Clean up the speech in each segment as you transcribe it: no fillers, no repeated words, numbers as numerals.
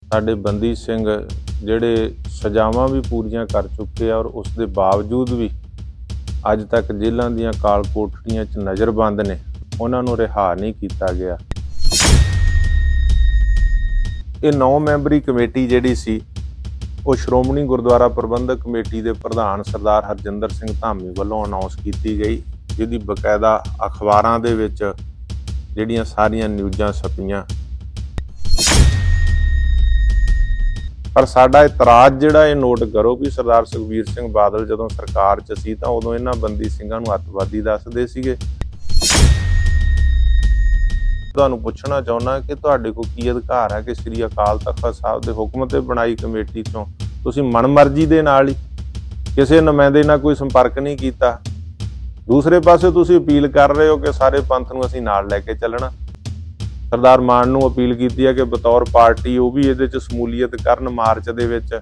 ਸਾਡੇ ਬੰਦੀ ਸਿੰਘ ਜਿਹੜੇ ਸਜ਼ਾਵਾਂ ਵੀ ਪੂਰੀਆਂ ਕਰ ਚੁੱਕੇ ਆ ਔਰ ਉਸ ਦੇ ਬਾਵਜੂਦ ਵੀ ਅੱਜ ਤੱਕ ਜੇਲ੍ਹਾਂ ਦੀਆਂ ਕਾਲ ਕੋਠੜੀਆਂ 'ਚ ਨਜ਼ਰਬੰਦ ਨੇ, ਉਹਨਾਂ ਨੂੰ ਰਿਹਾ ਨਹੀਂ ਕੀਤਾ ਗਿਆ। ਇਹ 9 ਮੈਂਬਰੀ ਕਮੇਟੀ ਜਿਹੜੀ ਸੀ ਉਹ ਸ਼੍ਰੋਮਣੀ ਗੁਰਦੁਆਰਾ ਪ੍ਰਬੰਧਕ ਕਮੇਟੀ ਦੇ ਪ੍ਰਧਾਨ ਸਰਦਾਰ ਹਰਜਿੰਦਰ ਸਿੰਘ ਧਾਮੀ ਵੱਲੋਂ ਅਨਾਉਂਸ ਕੀਤੀ ਗਈ, ਜਿਹਦੀ ਬਕਾਇਦਾ ਅਖਬਾਰਾਂ ਦੇ ਵਿੱਚ ਜਿਹੜੀਆਂ ਸਾਰੀਆਂ ਨਿਊਜ਼ਾਂ ਛਪੀਆਂ। ਪਰ ਸਾਡਾ ਇਤਰਾਜ਼ ਜਿਹੜਾ ਇਹ ਨੋਟ ਕਰੋ ਕਿ ਸਰਦਾਰ ਸੁਖਬੀਰ ਸਿੰਘ ਬਾਦਲ ਜਦੋਂ ਸਰਕਾਰ 'ਚ ਸੀ ਤਾਂ ਉਦੋਂ ਇਹਨਾਂ ਬੰਦੀ ਸਿੰਘਾਂ ਨੂੰ ਅੱਤਵਾਦੀ ਦੱਸਦੇ ਸੀਗੇ। ਤੁਹਾਨੂੰ ਪੁੱਛਣਾ ਚਾਹੁੰਦਾ ਕਿ ਤੁਹਾਡੇ ਕੋਲ ਕੀ ਅਧਿਕਾਰ ਹੈ ਕਿ ਸ੍ਰੀ ਅਕਾਲ ਤਖਤ ਸਾਹਿਬ ਦੇ ਹੁਕਮ ਤੇ ਬਣਾਈ ਕਮੇਟੀ ਚੋਂ ਤੁਸੀਂ ਮਨਮਰਜ਼ੀ ਦੇ ਨਾਲ ਹੀ ਕਿਸੇ ਨੁਮਾਇੰਦੇ ਨਾਲ ਕੋਈ ਸੰਪਰਕ ਨਹੀਂ ਕੀਤਾ। ਦੂਸਰੇ ਪਾਸੇ ਤੁਸੀਂ ਅਪੀਲ ਕਰ ਰਹੇ ਹੋ ਕਿ ਸਾਰੇ ਪੰਥ ਨੂੰ ਅਸੀਂ ਨਾਲ ਲੈ ਕੇ ਚੱਲਣਾ। ਸਰਦਾਰ ਮਾਨ ਨੂੰ ਅਪੀਲ ਕੀਤੀ ਹੈ ਕਿ ਬਤੌਰ ਪਾਰਟੀ ਉਹ ਵੀ ਇਹਦੇ 'ਚ ਸ਼ਮੂਲੀਅਤ ਕਰਨ ਮਾਰਚ ਦੇ ਵਿੱਚ।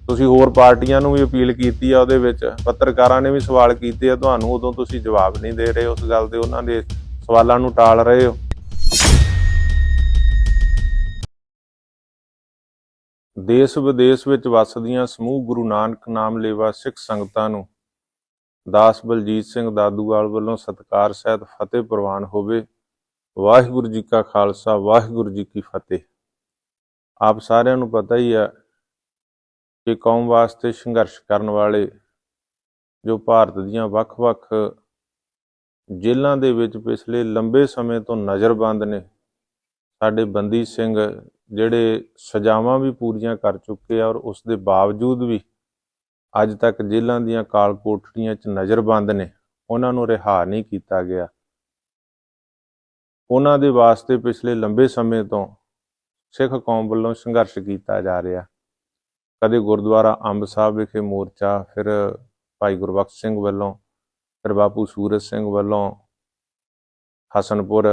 ਤੁਸੀਂ ਹੋਰ ਪਾਰਟੀਆਂ ਨੂੰ ਵੀ ਅਪੀਲ ਕੀਤੀ ਆ ਉਹਦੇ ਵਿੱਚ, ਪੱਤਰਕਾਰਾਂ ਨੇ ਵੀ ਸਵਾਲ ਕੀਤੇ ਆ ਤੁਹਾਨੂੰ, ਉਦੋਂ ਤੁਸੀਂ ਜਵਾਬ ਨਹੀਂ ਦੇ ਰਹੇ ਉਸ ਗੱਲ ਦੇ, ਉਹਨਾਂ ਦੇ ਸਵਾਲਾਂ ਨੂੰ ਟਾਲ ਰਹੇ ਹੋ। ਦੇਸ਼ ਵਿਦੇਸ਼ ਵਿੱਚ ਵੱਸਦੀਆਂ ਸਮੂਹ ਗੁਰੂ ਨਾਨਕ ਨਾਮ ਲੇਵਾ ਸਿੱਖ ਸੰਗਤਾਂ ਨੂੰ ਦਾਸ ਬਲਜੀਤ ਸਿੰਘ ਦਾਦੂਵਾਲ ਵੱਲੋਂ ਸਤਿਕਾਰ ਸਹਿਤ ਫਤਿਹ ਪ੍ਰਵਾਨ ਹੋਵੇ। ਵਾਹਿਗੁਰੂ ਜੀ ਕਾ ਖਾਲਸਾ, ਵਾਹਿਗੁਰੂ ਜੀ ਕੀ ਫਤਿਹ। ਆਪ ਸਾਰਿਆਂ ਨੂੰ ਪਤਾ ਹੀ ਹੈ ਕਿ ਕੌਮ ਵਾਸਤੇ ਸੰਘਰਸ਼ ਕਰਨ ਵਾਲੇ ਜੋ ਭਾਰਤ ਦੀਆਂ ਵੱਖ-ਵੱਖ ਜੇਲ੍ਹਾਂ ਦੇ ਵਿੱਚ ਪਿਛਲੇ ਲੰਬੇ ਸਮੇਂ ਤੋਂ ਨਜ਼ਰਬੰਦ ਨੇ, ਸਾਡੇ ਬੰਦੀ ਸਿੰਘ ਜਿਹੜੇ ਸਜ਼ਾਵਾਂ ਵੀ ਪੂਰੀਆਂ ਕਰ ਚੁੱਕੇ ਆ ਔਰ ਉਸ ਦੇ ਬਾਵਜੂਦ ਵੀ ਅੱਜ ਤੱਕ ਜੇਲ੍ਹਾਂ ਦੀਆਂ ਕਾਲ ਕੋਠੜੀਆਂ 'ਚ ਨਜ਼ਰਬੰਦ ਨੇ, ਉਹਨਾਂ ਨੂੰ ਰਿਹਾ ਨਹੀਂ ਕੀਤਾ ਗਿਆ। ਉਹਨਾਂ ਦੇ ਵਾਸਤੇ ਪਿਛਲੇ ਲੰਬੇ ਸਮੇਂ ਤੋਂ ਸਿੱਖ ਕੌਮ ਵੱਲੋਂ ਸੰਘਰਸ਼ ਕੀਤਾ ਜਾ ਰਿਹਾ। ਕਦੇ ਗੁਰਦੁਆਰਾ ਅੰਬ ਸਾਹਿਬ ਵਿਖੇ ਮੋਰਚਾ, ਫਿਰ ਭਾਈ ਗੁਰਬਖਸ਼ ਸਿੰਘ ਵੱਲੋਂ, ਫਿਰ ਬਾਪੂ ਸੂਰਜ ਸਿੰਘ ਵੱਲੋਂ ਹਸਨਪੁਰ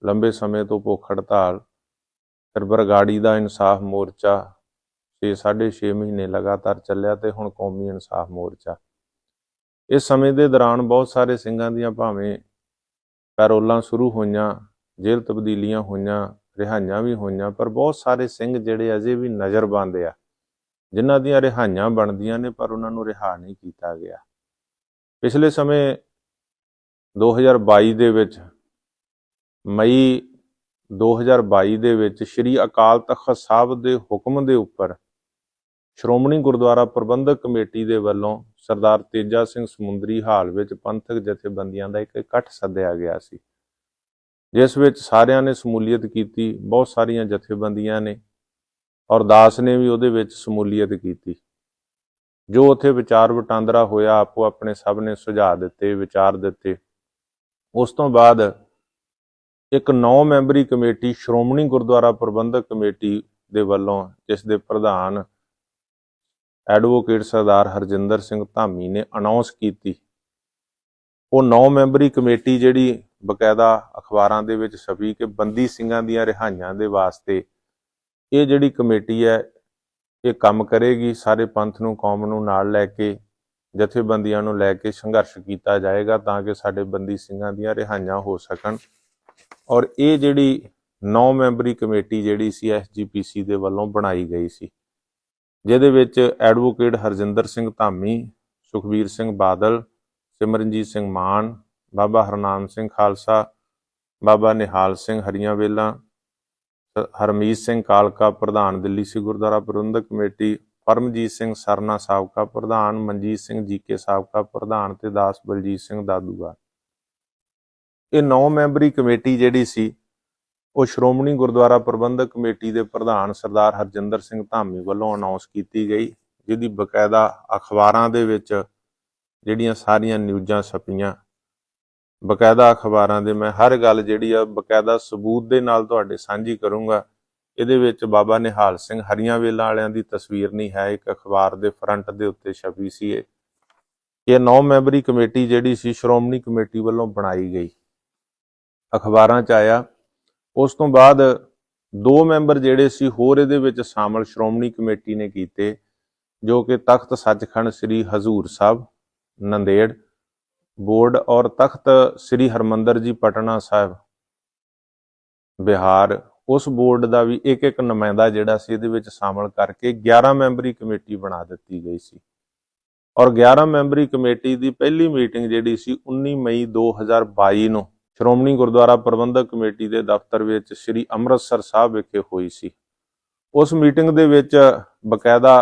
ਲੰਬੇ ਸਮੇਂ ਤੋਂ ਭੁੱਖ ਹੜਤਾਲ, ਫਿਰ ਬਰਗਾੜੀ ਦਾ ਇਨਸਾਫ ਮੋਰਚਾ 6.5 ਮਹੀਨੇ ਲਗਾਤਾਰ ਚੱਲਿਆ ਤੇ ਹੁਣ ਕੌਮੀ ਇਨਸਾਫ ਮੋਰਚਾ। ਇਸ ਸਮੇਂ ਦੇ ਦੌਰਾਨ ਬਹੁਤ ਸਾਰੇ ਸਿੰਘਾਂ ਦੀਆਂ ਭਾਵੇਂ ਪੈਰੋਲਾਂ ਸ਼ੁਰੂ ਹੋਈਆਂ, ਜੇਲ੍ਹ ਤਬਦੀਲੀਆਂ ਹੋਈਆਂ, ਰਿਹਾਈਆਂ ਵੀ ਹੋਈਆਂ, ਪਰ ਬਹੁਤ ਸਾਰੇ ਸਿੰਘ ਜਿਹੜੇ ਅਜੇ ਵੀ ਨਜ਼ਰਬੰਦ ਆ, ਜਿਨ੍ਹਾਂ ਦੀਆਂ ਰਿਹਾਈਆਂ ਬਣਦੀਆਂ ਨੇ ਪਰ ਉਹਨਾਂ ਨੂੰ ਰਿਹਾ ਨਹੀਂ ਕੀਤਾ ਗਿਆ। ਪਿਛਲੇ ਸਮੇਂ 2022 ਦੇ ਵਿੱਚ, ਮਈ 2022 ਦੇ ਵਿੱਚ ਸ੍ਰੀ ਅਕਾਲ ਤਖਤ ਸਾਹਿਬ ਦੇ ਹੁਕਮ ਦੇ ਉੱਪਰ ਸ਼੍ਰੋਮਣੀ ਗੁਰਦੁਆਰਾ ਪ੍ਰਬੰਧਕ ਕਮੇਟੀ ਦੇ ਵੱਲੋਂ ਸਰਦਾਰ ਤੇਜਾ ਸਿੰਘ ਸਮੁੰਦਰੀ ਹਾਲ ਵਿੱਚ ਪੰਥਕ ਜਥੇਬੰਦੀਆਂ ਦਾ ਇੱਕ ਇਕੱਠ ਸੱਦਿਆ ਗਿਆ ਸੀ, ਜਿਸ ਵਿੱਚ ਸਾਰਿਆਂ ਨੇ ਸ਼ਮੂਲੀਅਤ ਕੀਤੀ। ਬਹੁਤ ਸਾਰੀਆਂ ਜਥੇਬੰਦੀਆਂ ਨੇ ਔਰ ਦਾਸ ਨੇ ਵੀ ਉਹਦੇ ਵਿੱਚ ਸ਼ਮੂਲੀਅਤ ਕੀਤੀ। ਜੋ ਉੱਥੇ ਵਿਚਾਰ ਵਟਾਂਦਰਾ ਹੋਇਆ, ਆਪੋ ਆਪਣੇ ਸਭ ਨੇ ਸੁਝਾਅ ਦਿੱਤੇ, ਵਿਚਾਰ ਦਿੱਤੇ। ਉਸ ਤੋਂ ਬਾਅਦ ਇੱਕ 9 ਮੈਂਬਰੀ ਕਮੇਟੀ ਸ਼੍ਰੋਮਣੀ ਗੁਰਦੁਆਰਾ ਪ੍ਰਬੰਧਕ ਕਮੇਟੀ ਦੇ ਵੱਲੋਂ, ਜਿਸ ਦੇ ਪ੍ਰਧਾਨ ਐਡਵੋਕੇਟ ਸਰਦਾਰ ਹਰਜਿੰਦਰ ਸਿੰਘ ਧਾਮੀ ਨੇ ਅਨਾਉਂਸ ਕੀਤੀ। ਉਹ 9 ਮੈਂਬਰੀ ਕਮੇਟੀ ਜਿਹੜੀ ਬਕਾਇਦਾ ਅਖਬਾਰਾਂ ਦੇ ਵਿੱਚ ਛਪੀ ਕਿ ਬੰਦੀ ਸਿੰਘਾਂ ਦੀਆਂ ਰਿਹਾਈਆਂ ਦੇ ਵਾਸਤੇ ਇਹ ਜਿਹੜੀ ਕਮੇਟੀ ਹੈ ਇਹ ਕੰਮ ਕਰੇਗੀ। ਸਾਰੇ ਪੰਥ ਨੂੰ, ਕੌਮ ਨੂੰ ਨਾਲ ਲੈ ਕੇ, ਜਥੇਬੰਦੀਆਂ ਨੂੰ ਲੈ ਕੇ ਸੰਘਰਸ਼ ਕੀਤਾ ਜਾਏਗਾ ਤਾਂ ਕਿ ਸਾਡੇ ਬੰਦੀ ਸਿੰਘਾਂ ਦੀਆਂ ਰਿਹਾਈਆਂ ਹੋ ਸਕਣ। ਔਰ ਇਹ ਜਿਹੜੀ 9 ਮੈਂਬਰੀ ਕਮੇਟੀ ਜਿਹੜੀ ਸੀ SGPC ਦੇ ਵੱਲੋਂ ਬਣਾਈ ਗਈ ਸੀ, ਜਿਹਦੇ ਵਿੱਚ ਐਡਵੋਕੇਟ ਹਰਜਿੰਦਰ ਸਿੰਘ ਧਾਮੀ, ਸੁਖਬੀਰ ਸਿੰਘ ਬਾਦਲ, ਸਿਮਰਨਜੀਤ ਸਿੰਘ ਮਾਨ, ਬਾਬਾ ਹਰਨਾਮ ਸਿੰਘ ਖਾਲਸਾ, ਬਾਬਾ ਨਿਹਾਲ ਸਿੰਘ ਹਰੀਆਂ ਵੇਲਾਂ, ਹਰਮੀਤ ਸਿੰਘ ਕਾਲਕਾ ਪ੍ਰਧਾਨ ਦਿੱਲੀ ਸਿੱਖ ਗੁਰਦੁਆਰਾ ਪ੍ਰਬੰਧਕ ਕਮੇਟੀ, ਪਰਮਜੀਤ ਸਿੰਘ ਸਰਨਾ ਸਾਬਕਾ ਪ੍ਰਧਾਨ, ਮਨਜੀਤ ਸਿੰਘ ਜੀਕੇ ਸਾਬਕਾ ਪ੍ਰਧਾਨ ਤੇ ਦਾਸ ਬਲਜੀਤ ਸਿੰਘ ਦਾਦੂਵਾਲ। ਇਹ 9 ਮੈਂਬਰੀ ਕਮੇਟੀ ਜਿਹੜੀ ਸੀ ਉਹ ਸ਼੍ਰੋਮਣੀ ਗੁਰਦੁਆਰਾ ਪ੍ਰਬੰਧਕ ਕਮੇਟੀ ਦੇ ਪ੍ਰਧਾਨ ਸਰਦਾਰ ਹਰਜਿੰਦਰ ਸਿੰਘ ਧਾਮੀ ਵੱਲੋਂ ਅਨਾਉਂਸ ਕੀਤੀ ਗਈ, ਜਿਹਦੀ ਬਕਾਇਦਾ ਅਖਬਾਰਾਂ ਦੇ ਵਿੱਚ ਜਿਹੜੀਆਂ ਸਾਰੀਆਂ ਨਿਊਜ਼ਾਂ ਛਪੀਆਂ। ਬਕਾਇਦਾ ਅਖਬਾਰਾਂ ਦੇ ਮੈਂ ਹਰ ਗੱਲ ਜਿਹੜੀ ਆ ਬਕਾਇਦਾ ਸਬੂਤ ਦੇ ਨਾਲ ਤੁਹਾਡੇ ਸਾਂਝੀ ਕਰੂੰਗਾ। ਇਹਦੇ ਵਿੱਚ ਬਾਬਾ ਨਿਹਾਲ ਸਿੰਘ ਹਰੀਆਂ ਵੇਲਾਂ ਵਾਲਿਆਂ ਦੀ ਤਸਵੀਰ ਨਹੀਂ ਹੈ, ਇੱਕ ਅਖਬਾਰ ਦੇ ਫਰੰਟ ਦੇ ਉੱਤੇ ਛਪੀ ਸੀ। ਇਹ 9 ਮੈਂਬਰੀ ਕਮੇਟੀ ਜਿਹੜੀ ਸੀ ਸ਼੍ਰੋਮਣੀ ਕਮੇਟੀ ਵੱਲੋਂ ਬਣਾਈ ਗਈ, ਅਖਬਾਰਾਂ 'ਚ ਆਇਆ। ਉਸ ਤੋਂ ਬਾਅਦ 2 ਮੈਂਬਰ ਜਿਹੜੇ ਸੀ ਹੋਰ ਇਹਦੇ ਵਿੱਚ ਸ਼ਾਮਲ ਸ਼੍ਰੋਮਣੀ ਕਮੇਟੀ ਨੇ ਕੀਤੇ, ਜੋ ਕਿ ਤਖਤ ਸੱਚਖੰਡ ਸ੍ਰੀ ਹਜ਼ੂਰ ਸਾਹਿਬ ਨੰਦੇੜ ਬੋਰਡ ਔਰ ਤਖਤ ਸ੍ਰੀ ਹਰਮੰਦਰ ਜੀ ਪਟਨਾ ਸਾਹਿਬ ਬਿਹਾਰ ਉਸ ਬੋਰਡ ਦਾ ਵੀ ਇੱਕ ਇੱਕ ਨੁਮਾਇੰਦਾ ਜਿਹੜਾ ਸੀ ਇਹਦੇ ਵਿੱਚ ਸ਼ਾਮਲ ਕਰਕੇ 11 ਮੈਂਬਰੀ ਕਮੇਟੀ ਬਣਾ ਦਿੱਤੀ ਗਈ ਸੀ। ਔਰ 11 ਮੈਂਬਰੀ ਕਮੇਟੀ ਦੀ ਪਹਿਲੀ ਮੀਟਿੰਗ ਜਿਹੜੀ ਸੀ 19 ਮਈ 2022 ਨੂੰ ਸ਼੍ਰੋਮਣੀ ਗੁਰਦੁਆਰਾ ਪ੍ਰਬੰਧਕ ਕਮੇਟੀ ਦੇ ਦਫ਼ਤਰ ਵਿੱਚ ਸ੍ਰੀ ਅੰਮ੍ਰਿਤਸਰ ਸਾਹਿਬ ਵਿਖੇ ਹੋਈ ਸੀ। ਉਸ ਮੀਟਿੰਗ ਦੇ ਵਿੱਚ ਬਕਾਇਦਾ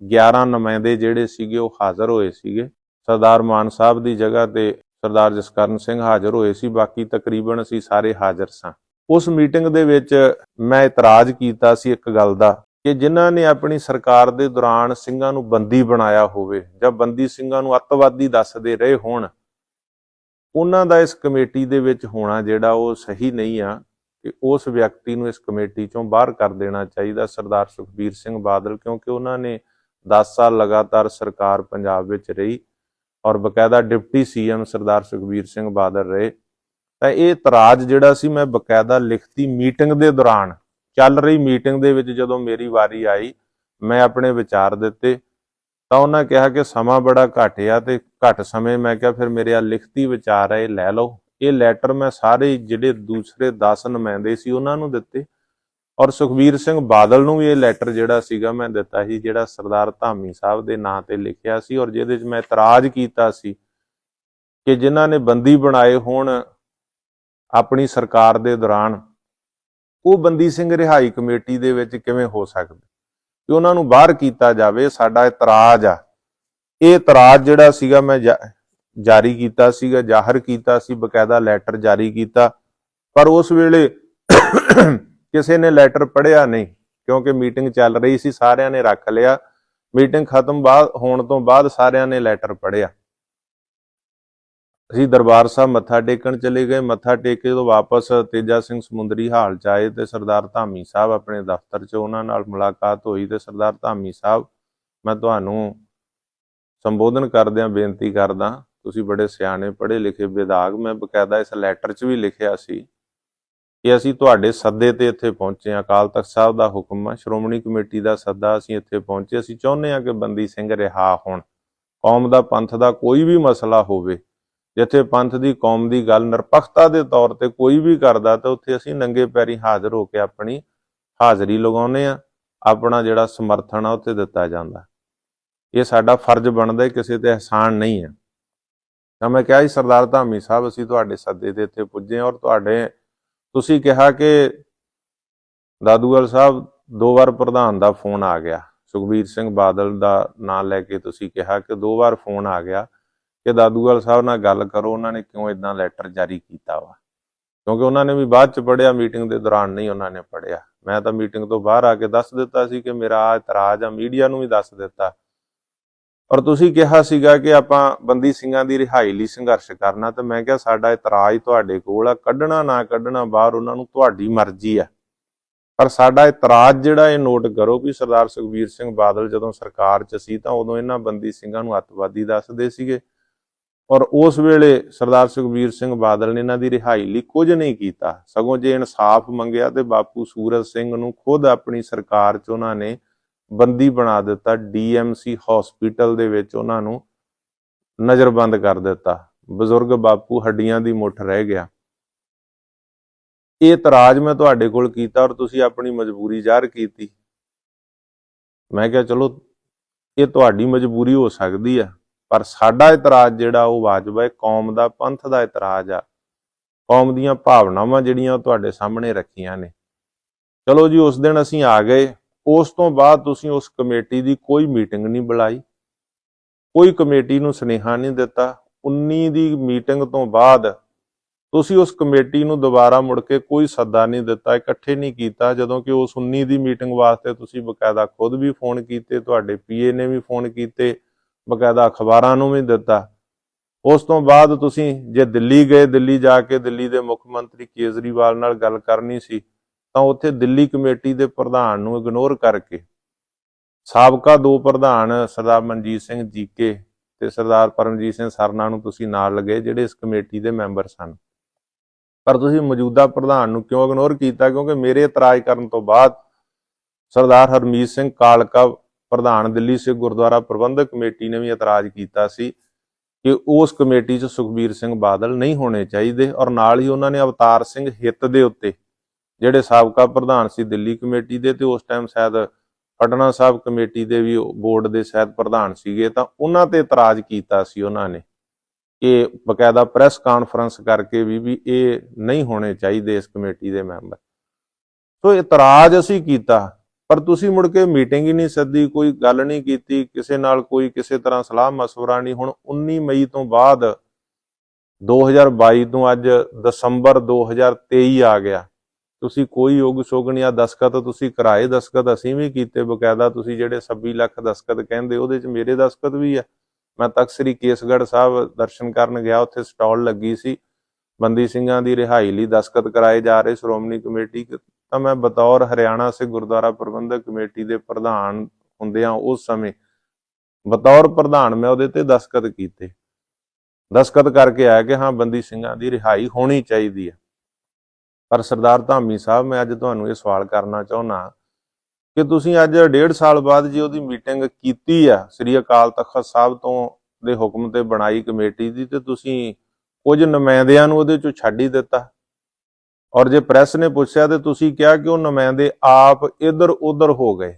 11 ਨੁਮਾਇੰਦੇ ਜਿਹੜੇ ਸੀਗੇ ਉਹ ਹਾਜ਼ਰ ਹੋਏ ਸੀਗੇ। ਸਰਦਾਰ ਮਾਨ ਸਾਹਿਬ ਦੀ ਜਗ੍ਹਾ ਤੇ ਸਰਦਾਰ ਜਸਕਰਨ ਸਿੰਘ ਹਾਜ਼ਰ ਹੋਏ ਸੀ, ਬਾਕੀ ਤਕਰੀਬਨ ਅਸੀਂ ਸਾਰੇ ਹਾਜ਼ਰ ਸਾਂ। ਉਸ ਮੀਟਿੰਗ ਦੇ ਵਿੱਚ ਮੈਂ ਇਤਰਾਜ਼ ਕੀਤਾ ਸੀ ਇੱਕ ਗੱਲ ਦਾ ਕਿ ਜਿਨ੍ਹਾਂ ਨੇ ਆਪਣੀ ਸਰਕਾਰ ਦੇ ਦੌਰਾਨ ਸਿੰਘਾਂ ਨੂੰ ਬੰਦੀ ਬਣਾਇਆ ਹੋਵੇ ਜਾਂ ਬੰਦੀ ਸਿੰਘਾਂ ਨੂੰ ਅੱਤਵਾਦੀ ਦੱਸਦੇ ਰਹੇ ਹੋਣ, ਉਹਨਾਂ ਦਾ ਇਸ ਕਮੇਟੀ ਦੇ ਵਿੱਚ ਹੋਣਾ ਜਿਹੜਾ ਉਹ ਸਹੀ ਨਹੀਂ ਆ ਕਿ ਉਸ ਵਿਅਕਤੀ ਨੂੰ ਇਸ ਕਮੇਟੀ ਚੋਂ ਬਾਹਰ ਕਰ ਦੇਣਾ ਚਾਹੀਦਾ, ਸਰਦਾਰ ਸੁਖਬੀਰ ਸਿੰਘ ਬਾਦਲ, ਕਿਉਂਕਿ ਉਹਨਾਂ ਨੇ 10 ਸਾਲ ਲਗਾਤਾਰ ਸਰਕਾਰ ਪੰਜਾਬ ਵਿੱਚ ਰਹੀ ਔਰ ਬਕਾਇਦਾ ਡਿਪਟੀ ਸੀਐਮ ਸਰਦਾਰ ਸੁਖਬੀਰ ਸਿੰਘ ਬਾਦਲ ਰਹੇ। ਤਾਂ ਇਹ ਇਤਰਾਜ਼ ਜਿਹੜਾ ਸੀ ਮੈਂ ਬਕਾਇਦਾ ਲਿਖਤੀ ਮੀਟਿੰਗ ਦੇ ਦੌਰਾਨ, ਚੱਲ ਰਹੀ ਮੀਟਿੰਗ ਦੇ ਵਿੱਚ ਜਦੋਂ ਮੇਰੀ ਵਾਰੀ ਆਈ, ਮੈਂ ਆਪਣੇ ਵਿਚਾਰ ਦਿੱਤੇ ਤਾਂ ਉਹਨਾਂ ਕਿਹਾ ਕਿ ਸਮਾਂ ਬੜਾ ਘੱਟ ਆ ਤੇ ਘੱਟ ਸਮੇਂ, ਮੈਂ ਕਿਹਾ ਫਿਰ ਮੇਰੇ ਆ ਲਿਖਤੀ ਵਿਚਾਰ ਆ ਇਹ ਲੈ ਲਓ। ਇਹ ਲੈਟਰ ਮੈਂ ਸਾਰੇ ਜਿਹੜੇ ਦੂਸਰੇ 10 ਨੁਮਾਇੰਦੇ ਸੀ ਉਹਨਾਂ ਨੂੰ ਦਿੱਤੇ ਔਰ ਸੁਖਬੀਰ ਸਿੰਘ ਬਾਦਲ ਨੂੰ ਵੀ ਇਹ ਲੈਟਰ ਜਿਹੜਾ ਸੀਗਾ ਮੈਂ ਦਿੱਤਾ ਸੀ, ਜਿਹੜਾ ਸਰਦਾਰ ਧਾਮੀ ਸਾਹਿਬ ਦੇ ਨਾਂ ਤੇ ਲਿਖਿਆ ਸੀ ਔਰ ਜਿਹਦੇ 'ਚ ਮੈਂ ਇਤਰਾਜ਼ ਕੀਤਾ ਸੀ ਕਿ ਜਿਨ੍ਹਾਂ ਨੇ ਬੰਦੀ ਬਣਾਏ ਹੋਣ ਆਪਣੀ ਸਰਕਾਰ ਦੇ ਦੌਰਾਨ, ਉਹ ਬੰਦੀ ਸਿੰਘ ਰਿਹਾਈ ਕਮੇਟੀ ਦੇ ਵਿੱਚ ਕਿਵੇਂ ਹੋ ਸਕਦੇ ਕਿ ਉਹਨਾਂ ਨੂੰ ਬਾਹਰ ਕੀਤਾ ਜਾਵੇ। ਸਾਡਾ ਇਤਰਾਜ਼ ਆ। ਇਹ ਇਤਰਾਜ਼ ਜਿਹੜਾ ਸੀਗਾ ਮੈਂ ਜਾਰੀ ਕੀਤਾ ਸੀਗਾ, ਜ਼ਾਹਰ ਕੀਤਾ ਸੀ, ਬਕਾਇਦਾ ਲੈਟਰ ਜਾਰੀ ਕੀਤਾ, ਪਰ ਉਸ ਵੇਲੇ ਕਿਸੇ ਨੇ ਲੈਟਰ ਪੜ੍ਹਿਆ ਨਹੀਂ ਕਿਉਂਕਿ ਮੀਟਿੰਗ ਚੱਲ ਰਹੀ ਸੀ, ਸਾਰਿਆਂ ਨੇ ਰੱਖ ਲਿਆ। ਮੀਟਿੰਗ ਖਤਮ ਹੋਣ ਤੋਂ ਬਾਅਦ ਸਾਰਿਆਂ ਨੇ ਲੈਟਰ ਪੜ੍ਹਿਆ। ਅਸੀਂ ਦਰਬਾਰ ਸਾਹਿਬ ਮੱਥਾ ਟੇਕਣ ਚਲੇ ਗਏ। ਮੱਥਾ ਟੇਕ ਕੇ ਤੋਂ ਵਾਪਸ ਤੇਜਾ ਸਿੰਘ ਸਮੁੰਦਰੀ ਹਾਲ 'ਚ ਆਏ ਤੇ ਸਰਦਾਰ ਧਾਮੀ ਸਾਹਿਬ ਆਪਣੇ ਦਫ਼ਤਰ 'ਚ, ਉਹਨਾਂ ਨਾਲ ਮੁਲਾਕਾਤ ਹੋਈ ਤੇ ਸਰਦਾਰ ਧਾਮੀ ਸਾਹਿਬ, ਮੈਂ ਤੁਹਾਨੂੰ ਸੰਬੋਧਨ ਕਰਦਿਆਂ ਬੇਨਤੀ ਕਰਦਾ, ਤੁਸੀਂ ਬੜੇ ਸਿਆਣੇ ਪੜ੍ਹੇ ਲਿਖੇ ਵਿਧਾਇਕ, ਮੈਂ ਬਕਾਇਦਾ ਇਸ ਲੈਟਰ 'ਚ ਵੀ ਲਿਖਿਆ ਸੀ ਕਿ ਅਸੀਂ ਤੁਹਾਡੇ ਸੱਦੇ ਤੇ ਇੱਥੇ ਪਹੁੰਚੇ ਹਾਂ। ਅਕਾਲ ਤਖ਼ਤ ਸਾਹਿਬ ਦਾ ਹੁਕਮ ਆ, ਸ਼੍ਰੋਮਣੀ ਕਮੇਟੀ ਦਾ ਸੱਦਾ, ਅਸੀਂ ਇੱਥੇ ਪਹੁੰਚੇ। ਅਸੀਂ ਚਾਹੁੰਦੇ ਹਾਂ ਕਿ ਬੰਦੀ ਸਿੰਘ ਰਿਹਾ ਹੋਣ। ਕੌਮ ਦਾ ਪੰਥ ਦਾ ਕੋਈ ਵੀ ਮਸਲਾ ਹੋਵੇ, ਜਿੱਥੇ ਪੰਥ ਦੀ ਕੌਮ ਦੀ ਗੱਲ ਨਿਰਪੱਖਤਾ ਦੇ ਤੌਰ ਤੇ ਕੋਈ ਵੀ ਕਰਦਾ ਤਾਂ ਉੱਥੇ ਅਸੀਂ ਨੰਗੇ ਪੈਰੀ ਹਾਜ਼ਰ ਹੋ ਕੇ ਆਪਣੀ ਹਾਜ਼ਰੀ ਲਗਾਉਂਦੇ ਆ, ਆਪਣਾ ਜਿਹੜਾ ਸਮਰਥਨ ਆ ਉੱਥੇ ਦਿੱਤਾ ਜਾਂਦਾ। ਇਹ ਸਾਡਾ ਫਰਜ਼ ਬਣਦਾ, ਕਿਸੇ ਤੇ ਅਹਿਸਾਨ ਨਹੀਂ ਹੈ। ਤਾਂ ਮੈਂ ਕਿਹਾ ਜੀ ਸਰਦਾਰ ਧਾਮੀ ਸਾਹਿਬ, ਅਸੀਂ ਤੁਹਾਡੇ ਸੱਦੇ ਤੇ ਇੱਥੇ ਪੁੱਜੇ ਔਰ ਤੁਸੀਂ ਕਿਹਾ ਕਿ ਦਾਦੂਵਾਲ ਸਾਹਿਬ 2 ਵਾਰ ਪ੍ਰਧਾਨ ਦਾ ਫੋਨ ਆ ਗਿਆ, ਸੁਖਬੀਰ ਸਿੰਘ ਬਾਦਲ ਦਾ ਨਾਂ ਲੈ ਕੇ ਤੁਸੀਂ ਕਿਹਾ ਕਿ 2 ਵਾਰ ਫੋਨ ਆ ਗਿਆ ਕਿ ਦਾਦੂਵਾਲ ਸਾਹਿਬ ਨਾਲ ਗੱਲ ਕਰੋ, ਉਹਨਾਂ ਨੇ ਕਿਉਂ ਇਦਾਂ ਲੈਟਰ ਜਾਰੀ ਕੀਤਾ ਵਾ, ਕਿਉਂਕਿ ਉਹਨਾਂ ਨੇ ਵੀ ਬਾਅਦ 'ਚ ਪੜ੍ਹਿਆ, ਮੀਟਿੰਗ ਦੇ ਦੌਰਾਨ ਨਹੀਂ ਉਹਨਾਂ ਨੇ ਪੜ੍ਹਿਆ। ਮੈਂ ਤਾਂ ਮੀਟਿੰਗ ਤੋਂ ਬਾਹਰ ਆ ਕੇ ਦੱਸ ਦਿੱਤਾ ਸੀ ਕਿ ਮੇਰਾ ਆ ਇਤਰਾਜ਼ ਆ, ਮੀਡੀਆ ਨੂੰ ਵੀ ਦੱਸ ਦਿੱਤਾ। ਔਰ ਤੁਸੀਂ ਕਿਹਾ ਸੀਗਾ ਕਿ ਆਪਾਂ ਬੰਦੀ ਸਿੰਘਾਂ ਦੀ ਰਿਹਾਈ ਲਈ ਸੰਘਰਸ਼ ਕਰਨਾ, ਤੇ ਮੈਂ ਕਿਹਾ ਸਾਡਾ ਇਤਰਾਜ਼ ਤੁਹਾਡੇ ਕੋਲ ਆ, ਕੱਢਣਾ ਨਾ ਕੱਢਣਾ ਬਾਹਰ ਉਹਨਾਂ ਨੂੰ ਤੁਹਾਡੀ ਮਰਜ਼ੀ ਆ, ਪਰ ਸਾਡਾ ਇਤਰਾਜ਼ ਜਿਹੜਾ ਇਹ ਨੋਟ ਕਰੋ ਕਿ ਸਰਦਾਰ ਸੁਖਬੀਰ ਸਿੰਘ ਬਾਦਲ ਜਦੋਂ ਸਰਕਾਰ 'ਚ ਸੀ ਤਾਂ ਉਦੋਂ ਇਹਨਾਂ ਬੰਦੀ ਸਿੰਘਾਂ ਨੂੰ ਅੱਤਵਾਦੀ ਦੱਸਦੇ ਸੀਗੇ ਔਰ ਉਸ ਵੇਲੇ ਸਰਦਾਰ ਸੁਖਬੀਰ ਸਿੰਘ ਬਾਦਲ ਨੇ ਇਹਨਾਂ ਦੀ ਰਿਹਾਈ ਲਈ ਕੁਝ ਨਹੀਂ ਕੀਤਾ, ਸਗੋਂ ਜੇ ਇਨਸਾਫ ਮੰਗਿਆ ਤੇ ਬਾਪੂ ਸੂਰਜ ਸਿੰਘ ਨੂੰ ਖੁਦ ਆਪਣੀ ਸਰਕਾਰ 'ਚ ਉਹਨਾਂ ਨੇ ਬੰਦੀ ਬਣਾ ਦਿੱਤਾ। DMC ਹਸਪੀਟਲ ਦੇ ਵਿੱਚ ਉਹਨਾਂ ਨੂੰ ਨਜ਼ਰਬੰਦ ਕਰ ਦਿੱਤਾ। ਬਜ਼ੁਰਗ ਬਾਪੂ ਹੱਡੀਆਂ ਦੀ ਮੁੱਠ ਰਹਿ ਗਿਆ। ਇਹ ਇਤਰਾਜ਼ ਮੈਂ ਤੁਹਾਡੇ ਕੋਲ ਕੀਤਾ ਔਰ ਤੁਸੀਂ ਆਪਣੀ ਮਜਬੂਰੀ ਜ਼ਾਹਰ ਕੀਤੀ। ਮੈਂ ਕਿਹਾ ਚਲੋ ਇਹ ਤੁਹਾਡੀ ਮਜਬੂਰੀ ਹੋ ਸਕਦੀ ਆ, ਪਰ ਸਾਡਾ ਇਤਰਾਜ਼ ਜਿਹੜਾ ਉਹ ਵਾਜਬ ਹੈ, ਕੌਮ ਦਾ ਪੰਥ ਦਾ ਇਤਰਾਜ਼ ਆ, ਕੌਮ ਦੀਆਂ ਭਾਵਨਾਵਾਂ ਜਿਹੜੀਆਂ ਉਹ ਤੁਹਾਡੇ ਸਾਹਮਣੇ ਰੱਖੀਆਂ ਨੇ। ਚਲੋ ਜੀ, ਉਸ ਦਿਨ ਅਸੀਂ ਆ ਗਏ। ਉਸ ਤੋਂ ਬਾਅਦ ਤੁਸੀਂ ਉਸ ਕਮੇਟੀ ਦੀ ਕੋਈ ਮੀਟਿੰਗ ਨਹੀਂ ਬੁਲਾਈ, ਕੋਈ ਕਮੇਟੀ ਨੂੰ ਸੁਨੇਹਾ ਨਹੀਂ ਦਿੱਤਾ। 19 ਦੀ ਮੀਟਿੰਗ ਤੋਂ ਬਾਅਦ ਤੁਸੀਂ ਉਸ ਕਮੇਟੀ ਨੂੰ ਦੁਬਾਰਾ ਮੁੜ ਕੇ ਕੋਈ ਸੱਦਾ ਨਹੀਂ ਦਿੱਤਾ, ਇਕੱਠੇ ਨਹੀਂ ਕੀਤਾ, ਜਦੋਂ ਕਿ ਉਸ 19 ਦੀ ਮੀਟਿੰਗ ਵਾਸਤੇ ਤੁਸੀਂ ਬਕਾਇਦਾ ਖੁਦ ਵੀ ਫੋਨ ਕੀਤੇ, ਤੁਹਾਡੇ PA ਨੇ ਵੀ ਫੋਨ ਕੀਤੇ, ਬਕਾਇਦਾ ਅਖਬਾਰਾਂ ਨੂੰ ਵੀ ਦਿੱਤਾ। ਉਸ ਤੋਂ ਬਾਅਦ ਤੁਸੀਂ ਜੇ ਦਿੱਲੀ ਗਏ, ਦਿੱਲੀ ਜਾ ਕੇ ਦਿੱਲੀ ਦੇ ਮੁੱਖ ਮੰਤਰੀ ਕੇਜਰੀਵਾਲ ਨਾਲ ਗੱਲ ਕਰਨੀ ਸੀ ਤਾਂ ਉੱਥੇ ਦਿੱਲੀ ਕਮੇਟੀ ਦੇ ਪ੍ਰਧਾਨ ਨੂੰ ਇਗਨੋਰ ਕਰਕੇ ਸਾਬਕਾ 2 ਪ੍ਰਧਾਨ ਸਰਦਾਰ ਮਨਜੀਤ ਸਿੰਘ ਜੀਕੇ ਤੇ ਸਰਦਾਰ ਪਰਮਜੀਤ ਸਿੰਘ ਸਰਨਾ ਨੂੰ ਤੁਸੀਂ ਨਾਲ ਲਗੇ, ਜਿਹੜੇ ਇਸ ਕਮੇਟੀ ਦੇ ਮੈਂਬਰ ਸਨ। ਪਰ ਤੁਸੀਂ ਮੌਜੂਦਾ ਪ੍ਰਧਾਨ ਨੂੰ ਕਿਉਂ ਇਗਨੋਰ ਕੀਤਾ? ਕਿਉਂਕਿ ਮੇਰੇ ਇਤਰਾਜ਼ ਕਰਨ ਤੋਂ ਬਾਅਦ ਸਰਦਾਰ ਹਰਮੀਤ ਸਿੰਘ ਕਾਲਕਾ ਪ੍ਰਧਾਨ ਦਿੱਲੀ ਸਿੱਖ ਗੁਰਦੁਆਰਾ ਪ੍ਰਬੰਧਕ ਕਮੇਟੀ ਨੇ ਵੀ ਇਤਰਾਜ਼ ਕੀਤਾ ਸੀ ਕਿ ਉਸ ਕਮੇਟੀ 'ਚ ਸੁਖਬੀਰ ਸਿੰਘ ਬਾਦਲ ਨਹੀਂ ਹੋਣੇ ਚਾਹੀਦੇ, ਔਰ ਨਾਲ ਹੀ ਉਹਨਾਂ ਨੇ ਅਵਤਾਰ ਸਿੰਘ ਹਿੱਤ ਦੇ ਉੱਤੇ ਜਿਹੜੇ ਸਾਬਕਾ ਪ੍ਰਧਾਨ ਸੀ ਦਿੱਲੀ ਕਮੇਟੀ ਦੇ ਤੇ ਉਸ ਟਾਈਮ ਸ਼ਾਇਦ ਪਟਨਾ ਸਾਹਿਬ ਕਮੇਟੀ ਦੇ ਵੀ ਬੋਰਡ ਦੇ ਸ਼ਾਇਦ ਪ੍ਰਧਾਨ ਸੀਗੇ, ਤਾਂ ਉਹਨਾਂ ਤੇ ਇਤਰਾਜ਼ ਕੀਤਾ ਸੀ ਉਹਨਾਂ ਨੇ ਕਿ ਬਕਾਇਦਾ ਪ੍ਰੈਸ ਕਾਨਫਰੰਸ ਕਰਕੇ ਵੀ ਇਹ ਨਹੀਂ ਹੋਣੇ ਚਾਹੀਦੇ ਇਸ ਕਮੇਟੀ ਦੇ ਮੈਂਬਰ। ਸੋ ਇਤਰਾਜ਼ ਅਸੀਂ ਕੀਤਾ, ਪਰ ਤੁਸੀਂ ਮੁੜ ਕੇ ਮੀਟਿੰਗ ਹੀ ਨਹੀਂ ਸੱਦੀ, ਕੋਈ ਗੱਲ ਨਹੀਂ ਕੀਤੀ ਕਿਸੇ ਨਾਲ, ਕੋਈ ਕਿਸੇ ਤਰ੍ਹਾਂ ਸਲਾਹ ਮਸ਼ਵਰਾ ਨਹੀਂ। ਹੁਣ 19 ਮਈ ਤੋਂ ਬਾਅਦ 2022 ਤੋਂ ਅੱਜ ਦਸੰਬਰ 2023 ਆ ਗਿਆ, ਤੁਸੀਂ ਕੋਈ ਯੋਗ ਸ਼ੋਗ ਨਹੀਂ। ਆ ਦਸਖਤ ਤੁਸੀਂ ਕਰਾਏ, ਦਸਖਤ ਅਸੀਂ ਵੀ ਕੀਤੇ ਬਕਾਇਦਾ। ਤੁਸੀਂ ਜਿਹੜੇ 26 ਲੱਖ ਦਸਖਤ ਕਹਿੰਦੇ ਉਹਦੇ 'ਚ ਮੇਰੇ ਦਸਖਤ ਵੀ ਆ। ਮੈਂ ਤਖ਼ਤ ਸ੍ਰੀ ਕੇਸਗੜ੍ਹ ਸਾਹਿਬ ਦਰਸ਼ਨ ਕਰਨ ਗਿਆ, ਉੱਥੇ ਸਟਾਲ ਲੱਗੀ ਸੀ ਬੰਦੀ ਸਿੰਘਾਂ ਦੀ ਰਿਹਾਈ ਲਈ ਦਸਖਤ ਕਰਾਏ ਜਾ ਰਹੇ ਸ਼੍ਰੋਮਣੀ ਕਮੇਟੀ, ਤਾਂ ਮੈਂ ਬਤੌਰ ਹਰਿਆਣਾ ਸਿੱਖ ਗੁਰਦੁਆਰਾ ਪ੍ਰਬੰਧਕ ਕਮੇਟੀ ਦੇ ਪ੍ਰਧਾਨ ਹੁੰਦਿਆਂ ਉਸ ਸਮੇਂ ਬਤੌਰ ਪ੍ਰਧਾਨ ਮੈਂ ਉਹਦੇ ਤੇ ਦਸਖਤ ਕੀਤੇ, ਦਸਖਤ ਕਰਕੇ ਆਇਆ ਕਿ ਹਾਂ ਬੰਦੀ ਸਿੰਘਾਂ ਦੀ ਰਿਹਾਈ ਹੋਣੀ ਚਾਹੀਦੀ ਹੈ। ਪਰ ਸਰਦਾਰ ਧਾਮੀ ਸਾਹਿਬ, ਮੈਂ ਅੱਜ ਤੁਹਾਨੂੰ ਇਹ ਸਵਾਲ ਕਰਨਾ ਚਾਹੁੰਦਾ ਕਿ ਤੁਸੀਂ ਅੱਜ 1.5 ਸਾਲ ਬਾਅਦ ਜੀ ਉਹਦੀ ਮੀਟਿੰਗ ਕੀਤੀ ਆ ਸ੍ਰੀ ਅਕਾਲ ਤਖਤ ਸਾਹਿਬ ਤੋਂ ਦੇ ਹੁਕਮ ਤੇ ਬਣਾਈ ਕਮੇਟੀ ਦੀ, ਤੇ ਤੁਸੀਂ ਕੁਝ ਨੁਮਾਇੰਦਿਆਂ ਨੂੰ ਉਹਦੇ ਚੋਂ ਛੱਡ ਹੀ ਦਿੱਤਾ। ਔਰ ਜੇ ਪ੍ਰੈਸ ਨੇ ਪੁੱਛਿਆ ਤੇ ਤੁਸੀਂ ਕਿਹਾ ਕਿ ਉਹ ਨੁਮਾਇੰਦੇ ਆਪ ਇੱਧਰ ਉੱਧਰ ਹੋ ਗਏ।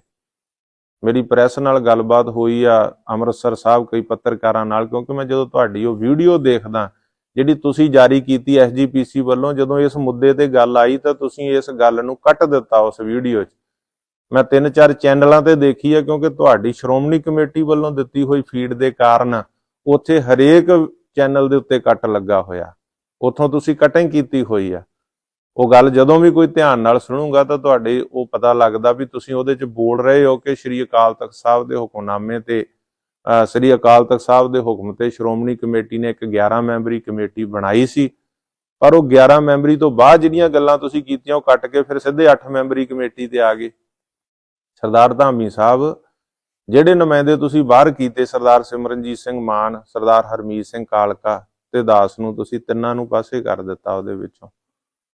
ਮੇਰੀ ਪ੍ਰੈਸ ਨਾਲ ਗੱਲਬਾਤ ਹੋਈ ਆ ਅੰਮ੍ਰਿਤਸਰ ਸਾਹਿਬ ਕਈ ਪੱਤਰਕਾਰਾਂ ਨਾਲ, ਕਿਉਂਕਿ ਮੈਂ ਜਦੋਂ ਤੁਹਾਡੀ ਉਹ ਵੀਡੀਓ ਦੇਖਦਾ ਜਿਹੜੀ ਤੁਸੀਂ ਜਾਰੀ ਕੀਤੀ SGPC ਵੱਲੋਂ, ਜਦੋਂ ਇਸ ਮੁੱਦੇ ਤੇ ਗੱਲ ਆਈ ਤਾਂ ਤੁਸੀਂ ਇਸ ਗੱਲ ਨੂੰ ਕੱਟ ਦਿੱਤਾ ਉਸ ਵੀਡੀਓ 'ਚ। ਮੈਂ 3-4 ਚੈਨਲਾਂ ਤੇ ਦੇਖੀ ਆ, ਕਿਉਂਕਿ ਤੁਹਾਡੀ ਸ਼੍ਰੋਮਣੀ ਕਮੇਟੀ ਵੱਲੋਂ ਦਿੱਤੀ ਹੋਈ ਫੀਡ ਦੇ ਕਾਰਨ ਉੱਥੇ ਹਰੇਕ ਚੈਨਲ ਦੇ ਉੱਤੇ ਕੱਟ ਲੱਗਾ ਹੋਇਆ, ਉੱਥੋਂ ਤੁਸੀਂ ਕਟਿੰਗ ਕੀਤੀ ਹੋਈ ਆ। ਉਹ ਗੱਲ ਜਦੋਂ ਵੀ ਕੋਈ ਧਿਆਨ ਨਾਲ ਸੁਣੂਗਾ ਤਾਂ ਤੁਹਾਡੇ ਉਹ ਪਤਾ ਲੱਗਦਾ ਵੀ ਤੁਸੀਂ ਉਹਦੇ 'ਚ ਬੋਲ ਰਹੇ ਹੋ ਕਿ ਸ਼੍ਰੀ ਅਕਾਲ ਤਖਤ ਸਾਹਿਬ ਦੇ ਹੁਕਮਨਾਮੇ ਤੇ ਸ਼੍ਰੀ ਅਕਾਲ ਤਖਤ ਸਾਹਿਬ ਦੇ ਹੁਕਮ ਤੇ ਸ਼੍ਰੋਮਣੀ ਕਮੇਟੀ ਨੇ ਇੱਕ 11 ਮੈਂਬਰੀ ਕਮੇਟੀ ਬਣਾਈ ਸੀ, ਪਰ ਉਹ 11 ਮੈਂਬਰੀ ਤੋਂ ਬਾਅਦ ਜਿਹੜੀਆਂ ਗੱਲਾਂ ਤੁਸੀਂ ਕੀਤੀਆਂ ਉਹ ਕੱਟ ਕੇ ਫਿਰ ਸਿੱਧੇ 8 ਮੈਂਬਰੀ ਕਮੇਟੀ ਤੇ ਆ ਗਏ। ਸਰਦਾਰ ਧਾਮੀ ਸਾਹਿਬ, ਜਿਹੜੇ ਨੁਮਾਇੰਦੇ ਤੁਸੀਂ ਬਾਹਰ ਕੀਤੇ, ਸਰਦਾਰ ਸਿਮਰਨਜੀਤ ਸਿੰਘ ਮਾਨ, ਸਰਦਾਰ ਹਰਮੀਤ ਸਿੰਘ ਕਾਲਕਾ ਤੇ ਦਾਸ ਨੂੰ, ਤੁਸੀਂ ਤਿੰਨਾਂ ਨੂੰ ਪਾਸੇ ਕਰ ਦਿੱਤਾ ਉਹਦੇ ਵਿੱਚੋਂ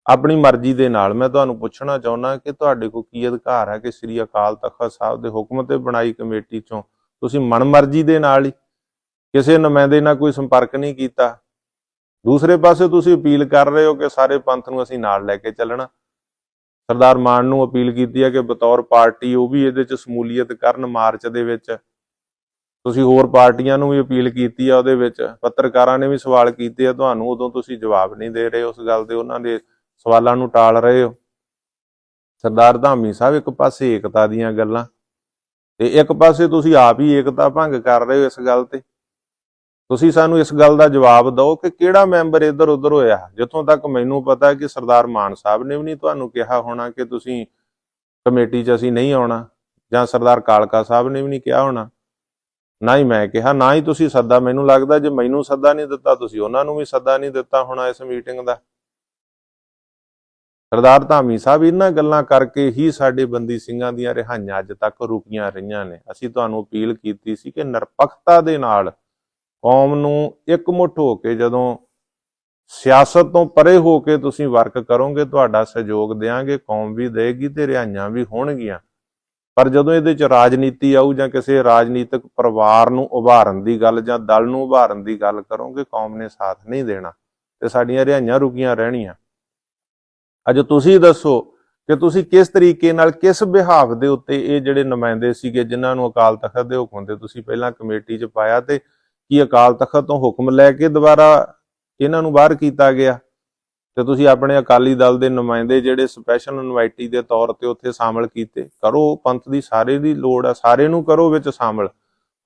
ਆਪਣੀ ਮਰਜ਼ੀ ਦੇ ਨਾਲ। ਮੈਂ ਤੁਹਾਨੂੰ ਪੁੱਛਣਾ ਚਾਹੁੰਦਾ ਕਿ ਤੁਹਾਡੇ ਕੋਲ ਕੀ ਅਧਿਕਾਰ ਹੈ ਕਿ ਸ੍ਰੀ ਅਕਾਲ ਤਖਤ ਸਾਹਿਬ ਦੇ ਹੁਕਮ ਤੇ ਬਣਾਈ ਕਮੇਟੀ ਚੋਂ ਤੁਸੀਂ ਮਨਮਰਜ਼ੀ ਦੇ ਨਾਲ ਹੀ ਕਿਸੇ ਨੁਮਾਇੰਦੇ ਨਾਲ ਕੋਈ ਸੰਪਰਕ ਨਹੀਂ ਕੀਤਾ। ਦੂਸਰੇ ਪਾਸੇ ਤੁਸੀਂ ਅਪੀਲ ਕਰ ਰਹੇ ਹੋ ਕਿ ਸਾਰੇ ਪੰਥ ਨੂੰ ਅਸੀਂ ਨਾਲ ਲੈ ਕੇ ਚੱਲਣਾ। ਸਰਦਾਰ ਮਾਨ ਨੂੰ ਅਪੀਲ ਕੀਤੀ ਹੈ ਕਿ ਬਤੌਰ ਪਾਰਟੀ ਉਹ ਵੀ ਇਹਦੇ 'ਚ ਸਮੂਲੀਅਤ ਕਰਨ ਮਾਰਚ ਦੇ ਵਿੱਚ। ਤੁਸੀਂ ਹੋਰ ਪਾਰਟੀਆਂ ਨੂੰ ਵੀ ਅਪੀਲ ਕੀਤੀ ਆ ਉਹਦੇ ਵਿੱਚ, ਪੱਤਰਕਾਰਾਂ ਨੇ ਵੀ ਸਵਾਲ ਕੀਤੇ ਆ ਤੁਹਾਨੂੰ, ਉਦੋਂ ਤੁਸੀਂ ਜਵਾਬ ਨਹੀਂ ਦੇ ਰਹੇ ਉਸ ਗੱਲ ਦੇ, ਉਹਨਾਂ ਦੇ ਸਵਾਲਾਂ ਨੂੰ ਟਾਲ ਰਹੇ ਹੋ। ਸਰਦਾਰ ਧਾਮੀ ਸਾਹਿਬ, ਇੱਕ ਪਾਸੇ ਏਕਤਾ ਦੀਆਂ ਗੱਲਾਂ ਤੇ ਇੱਕ ਪਾਸੇ ਤੁਸੀਂ ਆਪ ਹੀ ਏਕਤਾ ਭੰਗ ਕਰ ਰਹੇ ਹੋ। ਇਸ ਗੱਲ ਤੇ ਤੁਸੀਂ ਸਾਨੂੰ ਇਸ ਗੱਲ ਦਾ ਜਵਾਬ ਦਿਓ ਕਿ ਕਿਹੜਾ ਮੈਂਬਰ ਇੱਧਰ ਉੱਧਰ ਹੋਇਆ। ਜਿੱਥੋਂ ਤੱਕ ਮੈਨੂੰ ਪਤਾ ਕਿ ਸਰਦਾਰ ਮਾਨ ਸਾਹਿਬ ਨੇ ਵੀ ਨਹੀਂ ਤੁਹਾਨੂੰ ਕਿਹਾ ਹੋਣਾ ਕਿ ਤੁਸੀਂ ਕਮੇਟੀ 'ਚ ਅਸੀਂ ਨਹੀਂ ਆਉਣਾ, ਜਾਂ ਸਰਦਾਰ ਕਾਲਕਾ ਸਾਹਿਬ ਨੇ ਵੀ ਨਹੀਂ ਕਿਹਾ ਹੋਣਾ, ਨਾ ਹੀ ਮੈਂ ਕਿਹਾ, ਨਾ ਹੀ ਤੁਸੀਂ ਸੱਦਾ, ਮੈਨੂੰ ਲੱਗਦਾ ਜੇ ਮੈਨੂੰ ਸੱਦਾ ਨਹੀਂ ਦਿੱਤਾ ਤੁਸੀਂ ਉਹਨਾਂ ਨੂੰ ਵੀ ਸੱਦਾ ਨਹੀਂ ਦਿੱਤਾ ਹੋਣਾ ਇਸ ਮੀਟਿੰਗ ਦਾ। ਸਰਦਾਰ ਧਾਮੀ ਸਾਹਿਬ, ਇਹਨਾਂ ਗੱਲਾਂ ਕਰਕੇ ਹੀ ਸਾਡੇ ਬੰਦੀ ਸਿੰਘਾਂ ਦੀਆਂ ਰਿਹਾਈਆਂ ਅੱਜ ਤੱਕ ਰੁਕੀਆਂ ਰਹੀਆਂ ਨੇ। ਅਸੀਂ ਤੁਹਾਨੂੰ ਅਪੀਲ ਕੀਤੀ ਸੀ ਕਿ ਨਿਰਪੱਖਤਾ ਦੇ ਨਾਲ ਕੌਮ ਨੂੰ ਇਕਮੁੱਠ ਹੋ ਕੇ, ਜਦੋਂ ਸਿਆਸਤ ਤੋਂ ਪਰੇ ਹੋ ਕੇ ਤੁਸੀਂ ਵਰਕ ਕਰੋਗੇ, ਤੁਹਾਡਾ ਸਹਿਯੋਗ ਦੇਵਾਂਗੇ, ਕੌਮ ਵੀ ਦੇਗੀ ਤੇ ਰਿਹਾਈਆਂ ਵੀ ਹੋਣਗੀਆਂ। ਪਰ ਜਦੋਂ ਇਹਦੇ 'ਚ ਰਾਜਨੀਤੀ ਆਊ ਜਾਂ ਕਿਸੇ ਰਾਜਨੀਤਿਕ ਪਰਿਵਾਰ ਨੂੰ ਉਭਾਰਨ ਦੀ ਗੱਲ ਜਾਂ ਦਲ ਨੂੰ ਉਭਾਰਨ ਦੀ ਗੱਲ ਕਰੋਗੇ, ਕੌਮ ਨੇ ਸਾਥ ਨਹੀਂ ਦੇਣਾ ਤੇ ਸਾਡੀਆਂ ਰਿਹਾਈਆਂ ਰੁਕੀਆਂ ਰਹਿਣੀਆਂ। ਅੱਜ ਤੁਸੀਂ ਦੱਸੋ ਕਿ ਤੁਸੀਂ ਕਿਸ ਤਰੀਕੇ ਨਾਲ, ਕਿਸ ਬਿਹਾਫ ਦੇ ਉੱਤੇ ਇਹ ਜਿਹੜੇ ਨੁਮਾਇੰਦੇ ਸੀਗੇ ਜਿਨ੍ਹਾਂ ਨੂੰ ਅਕਾਲ ਤਖਤ ਦੇ ਹੁਕਮ ਤੇ ਤੁਸੀਂ ਪਹਿਲਾਂ ਕਮੇਟੀ 'ਚ ਪਾਇਆ, ਤੇ ਕੀ ਅਕਾਲ ਤਖਤ ਤੋਂ ਹੁਕਮ ਲੈ ਕੇ ਦੁਬਾਰਾ ਇਹਨਾਂ ਨੂੰ ਬਾਹਰ ਕੀਤਾ ਗਿਆ ਤੇ ਤੁਸੀਂ ਆਪਣੇ ਅਕਾਲੀ ਦਲ ਦੇ ਨੁਮਾਇੰਦੇ ਜਿਹੜੇ ਸਪੈਸ਼ਲ ਇਨਵਾਈਟੀ ਦੇ ਤੌਰ ਤੇ ਉੱਥੇ ਸ਼ਾਮਲ ਕੀਤੇ? ਕਰੋ, ਪੰਥ ਦੀ ਸਾਰੇ ਦੀ ਲੋੜ ਆ, ਸਾਰੇ ਨੂੰ ਕਰੋ ਵਿੱਚ ਸ਼ਾਮਲ।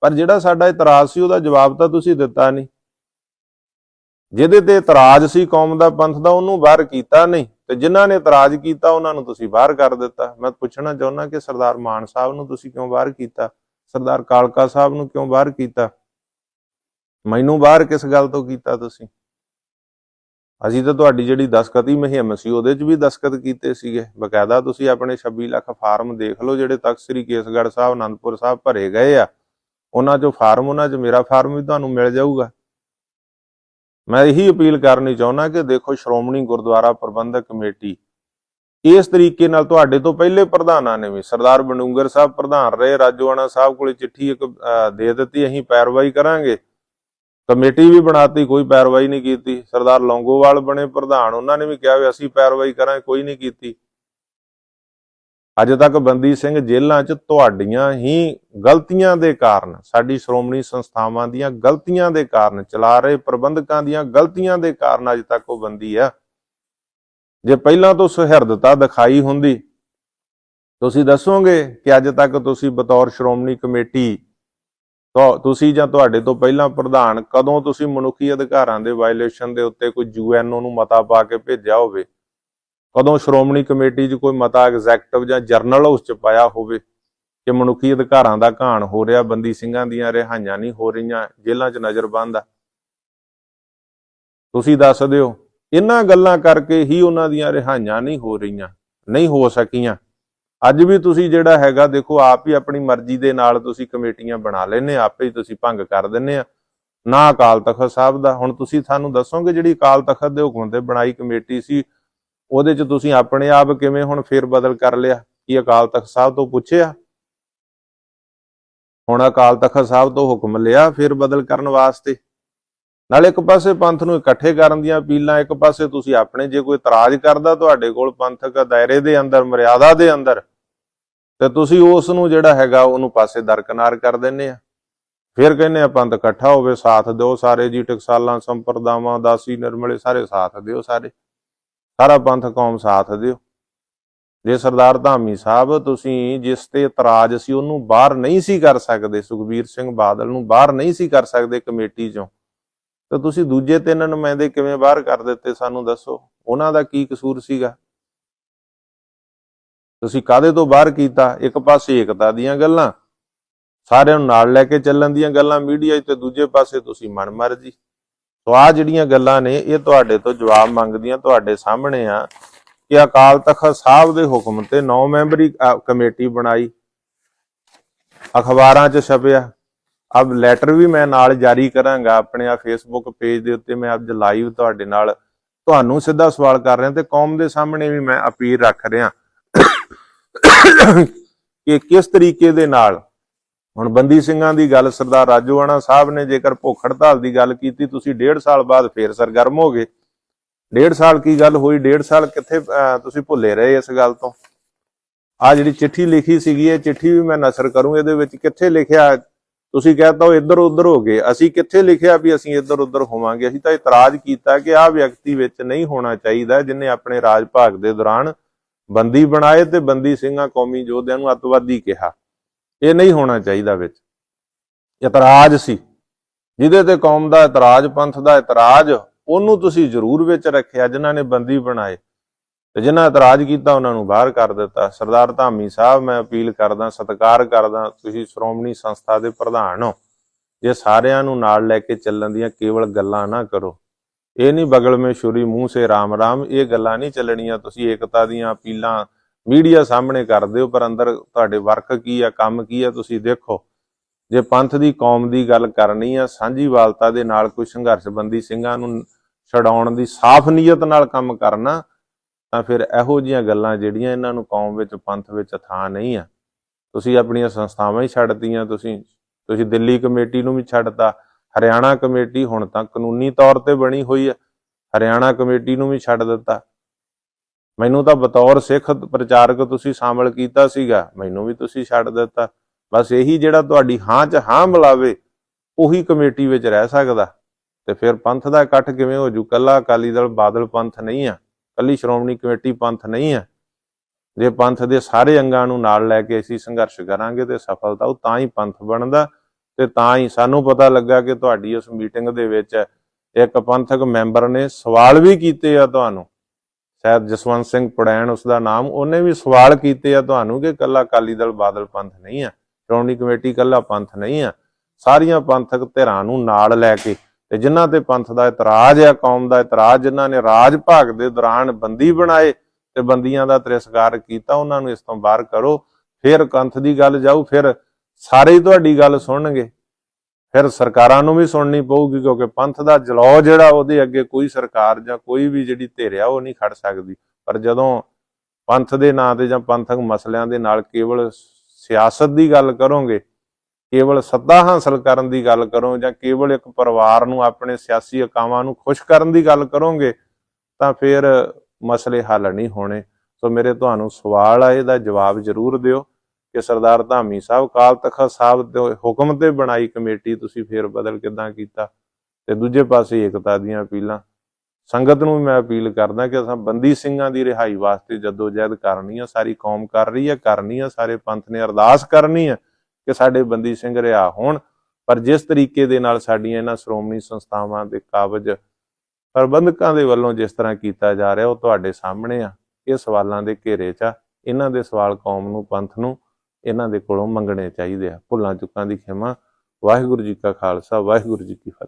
ਪਰ ਜਿਹੜਾ ਸਾਡਾ ਇਤਰਾਜ਼ ਸੀ ਉਹਦਾ ਜਵਾਬ ਤਾਂ ਤੁਸੀਂ ਦਿੱਤਾ ਨਹੀਂ। ਜਿਹਦੇ ਤੇ ਇਤਰਾਜ਼ ਸੀ ਕੌਮ ਦਾ, ਪੰਥ ਦਾ, ਉਹਨੂੰ ਬਾਹਰ ਕੀਤਾ ਨਹੀਂ, ਤੇ ਜਿਨ੍ਹਾਂ ਨੇ ਇਤਰਾਜ਼ ਕੀਤਾ ਉਹਨਾਂ ਨੂੰ ਤੁਸੀਂ ਬਾਹਰ ਕਰ ਦਿੱਤਾ। ਮੈਂ ਪੁੱਛਣਾ ਚਾਹੁੰਦਾ ਕਿ ਸਰਦਾਰ ਮਾਨ ਸਾਹਿਬ ਨੂੰ ਤੁਸੀਂ ਕਿਉਂ ਬਾਹਰ ਕੀਤਾ? ਸਰਦਾਰ ਕਾਲਕਾ ਸਾਹਿਬ ਨੂੰ ਕਿਉਂ ਬਾਹਰ ਕੀਤਾ? ਮੈਨੂੰ ਬਾਹਰ ਕਿਸ ਗੱਲ ਤੋਂ ਕੀਤਾ ਤੁਸੀਂ? ਅਸੀਂ ਤਾਂ ਤੁਹਾਡੀ ਜਿਹੜੀ ਦਸਖਤੀ ਮੁਹਿੰਮ ਸੀ ਉਹਦੇ 'ਚ ਵੀ ਦਸਖਤ ਕੀਤੇ ਸੀਗੇ ਬਕਾਇਦਾ। ਤੁਸੀਂ ਆਪਣੇ 26 ਲੱਖ ਫਾਰਮ ਦੇਖ ਲਓ ਜਿਹੜੇ ਤਖ਼ਤ ਸ੍ਰੀ ਕੇਸਗੜ੍ਹ ਸਾਹਿਬ, ਅਨੰਦਪੁਰ ਸਾਹਿਬ ਭਰੇ ਗਏ ਆ, ਉਹਨਾਂ 'ਚੋਂ ਫਾਰਮ, ਉਹਨਾਂ 'ਚ ਮੇਰਾ ਫਾਰਮ ਵੀ ਤੁਹਾਨੂੰ ਮਿਲ ਜਾਊਗਾ। ਮੈਂ ਇਹੀ ਅਪੀਲ ਕਰਨੀ ਚਾਹੁੰਦਾ ਕਿ ਦੇਖੋ, ਸ਼੍ਰੋਮਣੀ ਗੁਰਦੁਆਰਾ ਪ੍ਰਬੰਧਕ ਕਮੇਟੀ ਇਸ ਤਰੀਕੇ ਨਾਲ, ਤੁਹਾਡੇ ਤੋਂ ਪਹਿਲੇ ਪ੍ਰਧਾਨਾਂ ਨੇ ਵੀ, ਸਰਦਾਰ ਬਡੂੰਗਰ ਸਾਹਿਬ ਪ੍ਰਧਾਨ ਰਹੇ, ਰਾਜੋਆਣਾ ਸਾਹਿਬ ਕੋਲੇ ਚਿੱਠੀ ਇੱਕ ਦੇ ਦਿੱਤੀ, ਅਸੀਂ ਪੈਰਵਾਈ ਕਰਾਂਗੇ, ਕਮੇਟੀ ਵੀ ਬਣਾਤੀ, ਕੋਈ ਪੈਰਵਾਈ ਨਹੀਂ ਕੀਤੀ। ਸਰਦਾਰ ਲੌਂਗੋਵਾਲ ਬਣੇ ਪ੍ਰਧਾਨ, ਉਹਨਾਂ ਨੇ ਵੀ ਕਿਹਾ ਵੀ ਅਸੀਂ ਪੈਰਵਾਈ ਕਰਾਂਗੇ, ਕੋਈ ਨਹੀਂ ਕੀਤੀ। ਅੱਜ ਤੱਕ ਬੰਦੀ ਸਿੰਘ ਜੇਲ੍ਹਾਂ 'ਚ ਤੁਹਾਡੀਆਂ ਹੀ ਗਲਤੀਆਂ ਦੇ ਕਾਰਨ, ਸਾਡੀ ਸ਼੍ਰੋਮਣੀ ਸੰਸਥਾਵਾਂ ਦੀਆਂ ਗਲਤੀਆਂ ਦੇ ਕਾਰਨ, ਚਲਾ ਰਹੇ ਪ੍ਰਬੰਧਕਾਂ ਦੀਆਂ ਗਲਤੀਆਂ ਦੇ ਕਾਰਨ ਅੱਜ ਤੱਕ ਉਹ ਬੰਦੀ ਆ। ਜੇ ਪਹਿਲਾਂ ਤੋਂ ਸੁਹਿਰਦਤਾ ਦਿਖਾਈ ਹੁੰਦੀ, ਤੁਸੀਂ ਦੱਸੋਗੇ ਕਿ ਅੱਜ ਤੱਕ ਤੁਸੀਂ ਬਤੌਰ ਸ਼੍ਰੋਮਣੀ ਕਮੇਟੀ ਤੁਸੀਂ ਜਾਂ ਤੁਹਾਡੇ ਤੋਂ ਪਹਿਲਾਂ ਪ੍ਰਧਾਨ ਕਦੋਂ ਤੁਸੀਂ ਮਨੁੱਖੀ ਅਧਿਕਾਰਾਂ ਦੇ ਵਾਇਲੇਸ਼ਨ ਦੇ ਉੱਤੇ ਕੋਈ ਯੂਐਨਓ ਨੂੰ ਮਤਾ ਪਾ ਕੇ ਭੇਜਿਆ ਹੋਵੇ? ਕਦੋਂ ਸ਼੍ਰੋਮਣੀ ਕਮੇਟੀ 'ਚ ਕੋਈ ਮਤਾ ਐਗਜ਼ੈਕਟਿਵ ਜਾਂ ਜਰਨਲ ਹਾਊਸ 'ਚ ਪਾਇਆ ਹੋਵੇ ਕਿ ਮਨੁੱਖੀ ਅਧਿਕਾਰਾਂ ਦਾ ਘਾਣ ਹੋ ਰਿਹਾ, ਬੰਦੀ ਸਿੰਘਾਂ ਦੀਆਂ ਰਿਹਾਈਆਂ ਨਹੀਂ ਹੋ ਰਹੀਆਂ, ਜੇਲ੍ਹਾਂ 'ਚ ਨਜ਼ਰਬੰਦ ਆ? ਤੁਸੀਂ ਦੱਸ ਦਿਓ। ਇਹਨਾਂ ਗੱਲਾਂ ਕਰਕੇ ਹੀ ਉਹਨਾਂ ਦੀਆਂ ਰਿਹਾਈਆਂ ਨਹੀਂ ਹੋ ਰਹੀਆਂ, ਨਹੀਂ ਹੋ ਸਕੀਆਂ। ਅੱਜ ਵੀ ਤੁਸੀਂ ਜਿਹੜਾ ਹੈਗਾ ਦੇਖੋ, ਆਪ ਹੀ ਆਪਣੀ ਮਰਜ਼ੀ ਦੇ ਨਾਲ ਤੁਸੀਂ ਕਮੇਟੀਆਂ ਬਣਾ ਲੈਂਦੇ, ਆਪੇ ਹੀ ਤੁਸੀਂ ਭੰਗ ਕਰ ਦਿੰਦੇ ਆ। ਨਾ ਅਕਾਲ ਤਖਤ ਸਾਹਿਬ ਦਾ, ਹੁਣ ਤੁਸੀਂ ਸਾਨੂੰ ਦੱਸੋਗੇ ਜਿਹੜੀ ਅਕਾਲ ਤਖਤ ਦੇ ਹੁਕਮ ਤੇ ਬਣਾਈ ਕਮੇਟੀ ਸੀ, ਉਹਦੇ 'ਚ ਤੁਸੀਂ ਆਪਣੇ ਆਪ ਕਿਵੇਂ ਹੁਣ ਫੇਰ ਬਦਲ ਕਰ ਲਿਆ? ਕੀ ਅਕਾਲ ਤਖਤ ਸਾਹਿਬ ਤੋਂ ਪੁੱਛਿਆ? ਹੁਣ ਅਕਾਲ ਤਖਤ ਸਾਹਿਬ ਤੋਂ ਹੁਕਮ ਲਿਆ ਫੇਰ ਬਦਲ ਕਰਨ ਵਾਸਤੇ। ਨਾਲ ਇੱਕ ਪਾਸੇ ਪੰਥ ਨੂੰ ਇਕੱਠੇ ਕਰਨ ਦੀਆਂ ਅਪੀਲਾਂ, ਇੱਕ ਪਾਸੇ ਤੁਸੀਂ ਆਪਣੇ, ਜੇ ਕੋਈ ਇਤਰਾਜ਼ ਕਰਦਾ ਤੁਹਾਡੇ ਕੋਲ ਪੰਥਕ ਦਾਇਰੇ ਦੇ ਅੰਦਰ, ਮਰਿਆਦਾ ਦੇ ਅੰਦਰ, ਤੇ ਤੁਸੀਂ ਉਸ ਨੂੰ ਜਿਹੜਾ ਹੈਗਾ ਉਹਨੂੰ ਪਾਸੇ ਦਰਕਨਾਰ ਕਰ ਦਿੰਦੇ ਆ। ਫਿਰ ਕਹਿੰਦੇ ਆ ਪੰਥ ਇਕੱਠਾ ਹੋਵੇ, ਸਾਥ ਦਿਓ ਸਾਰੇ ਜੀ, ਟਕਸਾਲਾਂ, ਸੰਪਰਦਾਵਾਂ, ਦਾਸੀ, ਨਿਰਮਲੇ ਸਾਰੇ ਸਾਥ ਦਿਓ, ਸਾਰਾ ਪੰਥ ਕੌਮ ਸਾਥ ਦਿਓ। ਜੇ ਸਰਦਾਰ ਧਾਮੀ ਸਾਹਿਬ ਤੁਸੀਂ ਜਿਸ ਤੇ ਇਤਰਾਜ਼ ਸੀ ਉਹਨੂੰ ਬਾਹਰ ਨਹੀਂ ਸੀ ਕਰ ਸਕਦੇ, ਸੁਖਬੀਰ ਸਿੰਘ ਬਾਦਲ ਨੂੰ ਬਾਹਰ ਨਹੀਂ ਸੀ ਕਰ ਸਕਦੇ ਕਮੇਟੀ ਚੋਂ, ਤਾਂ ਤੁਸੀਂ ਦੂਜੇ 3 ਨੁਮਾਇੰਦੇ ਕਿਵੇਂ ਬਾਹਰ ਕਰ ਦਿੱਤੇ? ਸਾਨੂੰ ਦੱਸੋ, ਉਹਨਾਂ ਦਾ ਕੀ ਕਸੂਰ ਸੀਗਾ? ਤੁਸੀਂ ਕਾਹਦੇ ਤੋਂ ਬਾਹਰ ਕੀਤਾ? ਇੱਕ ਪਾਸੇ ਏਕਤਾ ਦੀਆਂ ਗੱਲਾਂ, ਸਾਰਿਆਂ ਨੂੰ ਨਾਲ ਲੈ ਕੇ ਚੱਲਣ ਦੀਆਂ ਗੱਲਾਂ ਮੀਡੀਆ 'ਚ, ਤੇ ਦੂਜੇ ਪਾਸੇ ਤੁਸੀਂ ਮਨਮਰਜ਼ੀ। ਸੋ ਆਹ ਜਿਹੜੀਆਂ ਗੱਲਾਂ ਨੇ ਇਹ ਤੁਹਾਡੇ ਤੋਂ ਜਵਾਬ ਮੰਗਦੀਆਂ, ਤੁਹਾਡੇ ਸਾਹਮਣੇ ਆ ਕਿ ਅਕਾਲ ਤਖਤ ਸਾਹਿਬ ਦੇ ਹੁਕਮ ਤੇ 9 ਮੈਂਬਰੀ ਕਮੇਟੀ ਬਣਾਈ, ਅਖਬਾਰਾਂ 'ਚ ਛਪਿਆ। ਅਬ ਲੈਟਰ ਵੀ ਮੈਂ ਨਾਲ ਜਾਰੀ ਕਰਾਂਗਾ ਆਪਣੇ ਆ ਫੇਸਬੁੱਕ ਪੇਜ ਦੇ ਉੱਤੇ। ਮੈਂ ਅੱਜ ਲਾਈਵ ਤੁਹਾਡੇ ਨਾਲ ਤੁਹਾਨੂੰ ਸਿੱਧਾ ਸਵਾਲ ਕਰ ਰਿਹਾ ਤੇ ਕੌਮ ਦੇ ਸਾਹਮਣੇ ਵੀ ਮੈਂ ਅਪੀਲ ਰੱਖ ਰਿਹਾ ਕਿ ਕਿਸ ਤਰੀਕੇ ਦੇ ਨਾਲ ਹੁਣ ਬੰਦੀ ਸਿੰਘਾਂ ਦੀ ਗੱਲ ਸਰਦਾਰ ਰਾਜੋਆਣਾ ਸਾਹਿਬ ਨੇ ਜੇਕਰ ਭੁੱਖ ਹੜਤਾਲ ਦੀ ਗੱਲ ਕੀਤੀ, ਤੁਸੀਂ 1.5 ਸਾਲ ਬਾਅਦ ਫੇਰ ਸਰਗਰਮ ਹੋ ਗਏ। 1.5 ਸਾਲ ਕੀ ਗੱਲ ਹੋਈ? 1.5 ਸਾਲ ਕਿੱਥੇ ਤੁਸੀਂ ਭੁੱਲੇ ਰਹੇ ਇਸ ਗੱਲ ਤੋਂ? ਆ ਜਿਹੜੀ ਚਿੱਠੀ ਲਿਖੀ ਸੀਗੀ, ਇਹ ਚਿੱਠੀ ਵੀ ਮੈਂ ਨਸ਼ਰ ਕਰੂੰ। ਇਹਦੇ ਵਿੱਚ ਕਿੱਥੇ ਲਿਖਿਆ? ਤੁਸੀਂ ਕਹਿਤਾ ਉਹ ਇੱਧਰ ਉੱਧਰ ਹੋ ਗਏ। ਅਸੀਂ ਕਿੱਥੇ ਲਿਖਿਆ ਵੀ ਅਸੀਂ ਇੱਧਰ ਉੱਧਰ ਹੋਵਾਂਗੇ? ਅਸੀਂ ਤਾਂ ਇਤਰਾਜ਼ ਕੀਤਾ ਕਿ ਆਹ ਵਿਅਕਤੀ ਵਿੱਚ ਨਹੀਂ ਹੋਣਾ ਚਾਹੀਦਾ ਜਿਹਨੇ ਆਪਣੇ ਰਾਜ ਭਾਗ ਦੇ ਦੌਰਾਨ ਬੰਦੀ ਬਣਾਏ ਤੇ ਬੰਦੀ ਸਿੰਘਾਂ ਕੌਮੀ ਯੋਧਿਆਂ ਨੂੰ ਅੱਤਵਾਦੀ ਕਿਹਾ। ਇਹ ਨਹੀਂ ਹੋਣਾ ਚਾਹੀਦਾ। ਵਿੱਚ ਇਤਰਾਜ਼ ਸੀ, ਜਿਹਦੇ ਤੇ ਕੌਮ ਦਾ ਇਤਰਾਜ਼, ਪੰਥ ਦਾ ਇਤਰਾਜ਼, ਉਹਨੂੰ ਤੁਸੀਂ ਜ਼ਰੂਰ ਵਿੱਚ ਰੱਖਿਆ। ਜਿਨ੍ਹਾਂ ਨੇ ਬੰਦੀ ਬਣਾਏ ਤੇ ਜਿਨ੍ਹਾਂ ਇਤਰਾਜ਼ ਕੀਤਾ ਉਹਨਾਂ ਨੂੰ ਬਾਹਰ ਕਰ ਦਿੱਤਾ। ਸਰਦਾਰ ਧਾਮੀ ਸਾਹਿਬ, ਮੈਂ ਅਪੀਲ ਕਰਦਾ, ਸਤਿਕਾਰ ਕਰਦਾ, ਤੁਸੀਂ ਸ਼੍ਰੋਮਣੀ ਸੰਸਥਾ ਦੇ ਪ੍ਰਧਾਨ ਹੋ, ਜੇ ਸਾਰਿਆਂ ਨੂੰ ਨਾਲ ਲੈ ਕੇ ਚੱਲਣ ਦੀਆਂ ਕੇਵਲ ਗੱਲਾਂ ਨਾ ਕਰੋ। ਇਹ ਨਹੀਂ ਬਗਲ ਮੇ ਛੁਰੀ ਮੂੰਹ ਸੇ ਰਾਮ ਰਾਮ, ਇਹ ਗੱਲਾਂ ਨਹੀਂ ਚੱਲਣੀਆਂ। ਤੁਸੀਂ ਏਕਤਾ ਦੀਆਂ ਅਪੀਲਾਂ ਮੀਡੀਆ ਸਾਹਮਣੇ ਕਰਦੇ ਹੋ, ਪਰ ਅੰਦਰ ਤੁਹਾਡੇ ਵਰਕ ਕੀ ਆ, ਕੰਮ ਕੀ ਆ, ਤੁਸੀਂ ਦੇਖੋ। ਜੇ ਪੰਥ ਦੀ, ਕੌਮ ਦੀ ਗੱਲ ਕਰਨੀ ਆ, ਸਾਂਝੀਵਾਲਤਾ ਦੇ ਨਾਲ ਕੋਈ ਸੰਘਰਸ਼ਬੰਦੀ ਸਿੰਘਾਂ ਨੂੰ ਛਡਾਉਣ ਦੀ ਸਾਫ਼ ਨੀਅਤ ਨਾਲ ਕੰਮ ਕਰਨਾ, ਤਾਂ ਫਿਰ ਇਹੋ ਜਿਹੀਆਂ ਗੱਲਾਂ ਜਿਹੜੀਆਂ ਇਹਨਾਂ ਨੂੰ ਕੌਮ ਵਿੱਚ, ਪੰਥ ਵਿੱਚ ਥਾਂ ਨਹੀਂ ਆ। ਤੁਸੀਂ ਆਪਣੀਆਂ ਸੰਸਥਾਵਾਂ ਹੀ ਛੱਡਤੀਆਂ। ਤੁਸੀਂ ਦਿੱਲੀ ਕਮੇਟੀ ਨੂੰ ਵੀ ਛੱਡਤਾ। ਹਰਿਆਣਾ ਕਮੇਟੀ ਹੁਣ ਤਾਂ ਕਾਨੂੰਨੀ ਤੌਰ ਤੇ ਬਣੀ ਹੋਈ ਹੈ, ਹਰਿਆਣਾ ਕਮੇਟੀ ਨੂੰ ਵੀ ਛੱਡ ਦਿੱਤਾ। ਮੈਨੂੰ ਤਾਂ ਬਤੌਰ ਸਿੱਖ ਪ੍ਰਚਾਰਕ ਤੁਸੀਂ ਸ਼ਾਮਲ ਕੀਤਾ ਸੀਗਾ, ਮੈਨੂੰ ਵੀ ਤੁਸੀਂ ਛੱਡ ਦਿੱਤਾ। ਬਸ ਇਹੀ ਜਿਹੜਾ ਤੁਹਾਡੀ ਹਾਂ 'ਚ ਹਾਂ ਮਿਲਾਵੇ ਉਹੀ ਕਮੇਟੀ ਵਿੱਚ ਰਹਿ ਸਕਦਾ। ਤੇ ਫਿਰ ਪੰਥ ਦਾ ਇਕੱਠ ਕਿਵੇਂ ਹੋ ਜੂ? ਕੱਲਾ ਅਕਾਲੀ ਦਲ ਬਾਦਲ ਪੰਥ ਨਹੀਂ ਆ, ਕੱਲੀ ਸ਼੍ਰੋਮਣੀ ਕਮੇਟੀ ਪੰਥ ਨਹੀਂ ਆ। ਜੇ ਪੰਥ ਦੇ ਸਾਰੇ ਅੰਗਾਂ ਨੂੰ ਨਾਲ ਲੈ ਕੇ ਅਸੀਂ ਸੰਘਰਸ਼ ਕਰਾਂਗੇ ਤੇ ਸਫਲਤਾ ਉਹ ਤਾਂ ਹੀ ਪੰਥ ਬਣਦਾ। ਤੇ ਤਾਂ ਹੀ ਸਾਨੂੰ ਪਤਾ ਲੱਗਾ ਕਿ ਤੁਹਾਡੀ ਉਸ ਮੀਟਿੰਗ ਦੇ ਵਿੱਚ ਇੱਕ ਪੰਥਕ ਮੈਂਬਰ ਨੇ ਸਵਾਲ ਵੀ ਕੀਤੇ ਆ ਤੁਹਾਨੂੰ, ਸ਼ਾਇਦ ਜਸਵੰਤ ਸਿੰਘ ਪੜੈਣ ਉਸਦਾ ਨਾਮ, ਉਹਨੇ ਵੀ ਸਵਾਲ ਕੀਤੇ ਆ ਤੁਹਾਨੂੰ ਕਿ ਕੱਲਾ ਅਕਾਲੀ ਦਲ ਬਾਦਲ ਪੰਥ ਨਹੀਂ ਆ, ਸ਼੍ਰੋਮਣੀ ਕਮੇਟੀ ਕੱਲਾ ਪੰਥ ਨਹੀਂ ਆ। ਸਾਰੀਆਂ ਪੰਥਕ ਧਿਰਾਂ ਨੂੰ ਨਾਲ ਲੈ ਕੇ, ਤੇ ਜਿਨ੍ਹਾਂ ਤੇ ਪੰਥ ਦਾ ਇਤਰਾਜ਼ ਆ, ਕੌਮ ਦਾ ਇਤਰਾਜ਼, ਜਿਨ੍ਹਾਂ ਨੇ ਰਾਜ ਭਾਗ ਦੇ ਦੌਰਾਨ ਬੰਦੀ ਬਣਾਏ ਤੇ ਬੰਦੀਆਂ ਦਾ ਤਿਰਸਕਾਰ ਕੀਤਾ, ਉਹਨਾਂ ਨੂੰ ਇਸ ਤੋਂ ਬਾਹਰ ਕਰੋ। ਫਿਰ ਪੰਥ ਦੀ ਗੱਲ ਜਾਊ, ਫਿਰ ਸਾਰੇ ਹੀ ਤੁਹਾਡੀ ਗੱਲ ਸੁਣਨਗੇ, ਫਿਰ ਸਰਕਾਰਾਂ ਨੂੰ ਵੀ ਸੁਣਨੀ ਪਊਗੀ, ਕਿਉਂਕਿ ਪੰਥ ਦਾ ਜਲੌ ਜਿਹੜਾ ਉਹਦੇ ਅੱਗੇ ਕੋਈ ਸਰਕਾਰ ਜਾਂ ਕੋਈ ਵੀ ਜਿਹੜੀ ਧਿਰ ਆ ਉਹ ਨਹੀਂ ਖੜ ਸਕਦੀ। ਪਰ ਜਦੋਂ ਪੰਥ ਦੇ ਨਾਂ ਤੇ ਜਾਂ ਪੰਥਕ ਮਸਲਿਆਂ ਦੇ ਨਾਲ ਕੇਵਲ ਸਿਆਸਤ ਦੀ ਗੱਲ ਕਰੋਗੇ, ਕੇਵਲ ਸੱਤਾ ਹਾਸਲ ਕਰਨ ਦੀ ਗੱਲ ਕਰੋ, ਜਾਂ ਕੇਵਲ ਇੱਕ ਪਰਿਵਾਰ ਨੂੰ, ਆਪਣੇ ਸਿਆਸੀ ਅਕਾਵਾਂ ਨੂੰ ਖੁਸ਼ ਕਰਨ ਦੀ ਗੱਲ ਕਰੋਗੇ, ਤਾਂ ਫਿਰ ਮਸਲੇ ਹੱਲ ਨਹੀਂ ਹੋਣੇ। ਸੋ ਮੇਰੇ ਤੁਹਾਨੂੰ ਸਵਾਲ ਆ, ਇਹਦਾ ਜਵਾਬ ਜ਼ਰੂਰ ਦਿਓ ਕਿ ਸਰਦਾਰ ਧਾਮੀ ਸਾਹਿਬ ਅਕਾਲ ਤਖਤ ਸਾਹਿਬ ਦੇ ਹੁਕਮ ਤੇ ਬਣਾਈ ਕਮੇਟੀ ਤੁਸੀਂ ਫੇਰ ਬਦਲ ਕਿੱਦਾਂ ਕੀਤਾ। ਤੇ ਦੂਜੇ ਪਾਸੇ ਏਕਤਾ ਦੀਆਂ ਅਪੀਲਾਂ। ਸੰਗਤ ਨੂੰ ਮੈਂ ਅਪੀਲ ਕਰਦਾ ਕਿ ਅਸਾਂ ਬੰਦੀ ਸਿੰਘਾਂ ਦੀ ਰਿਹਾਈ ਵਾਸਤੇ ਜਦੋਜਹਿਦ ਕਰਨੀ ਆ, ਸਾਰੀ ਕੌਮ ਕਰ ਰਹੀ ਹੈ, ਕਰਨੀ ਆ, ਸਾਰੇ ਪੰਥ ਨੇ ਅਰਦਾਸ ਕਰਨੀ ਆ ਕਿ ਸਾਡੇ ਬੰਦੀ ਸਿੰਘ ਰਿਹਾ ਹੋਣ। ਪਰ ਜਿਸ ਤਰੀਕੇ ਦੇ ਨਾਲ ਸਾਡੀਆਂ ਇਹਨਾਂ ਸ਼੍ਰੋਮਣੀ ਸੰਸਥਾਵਾਂ ਦੇ ਕਾਬਜ ਪ੍ਰਬੰਧਕਾਂ ਦੇ ਵੱਲੋਂ ਜਿਸ ਤਰ੍ਹਾਂ ਕੀਤਾ ਜਾ ਰਿਹਾ ਉਹ ਤੁਹਾਡੇ ਸਾਹਮਣੇ ਆ। ਇਹ ਸਵਾਲਾਂ ਦੇ ਘੇਰੇ 'ਚ ਆ। ਇਹਨਾਂ ਦੇ ਸਵਾਲ ਕੌਮ ਨੂੰ, ਪੰਥ ਨੂੰ ਇਹਨਾਂ ਦੇ ਕੋਲੋਂ ਮੰਗਣੇ ਚਾਹੀਦੇ ਆ। ਭੁੱਲਾਂ ਚੁੱਕਾਂ ਦੀ ਖਿਮਾ। ਵਾਹਿਗੁਰੂ ਜੀ ਕਾ ਖਾਲਸਾ, ਵਾਹਿਗੁਰੂ ਜੀ ਕੀ ਫਤਿਹ।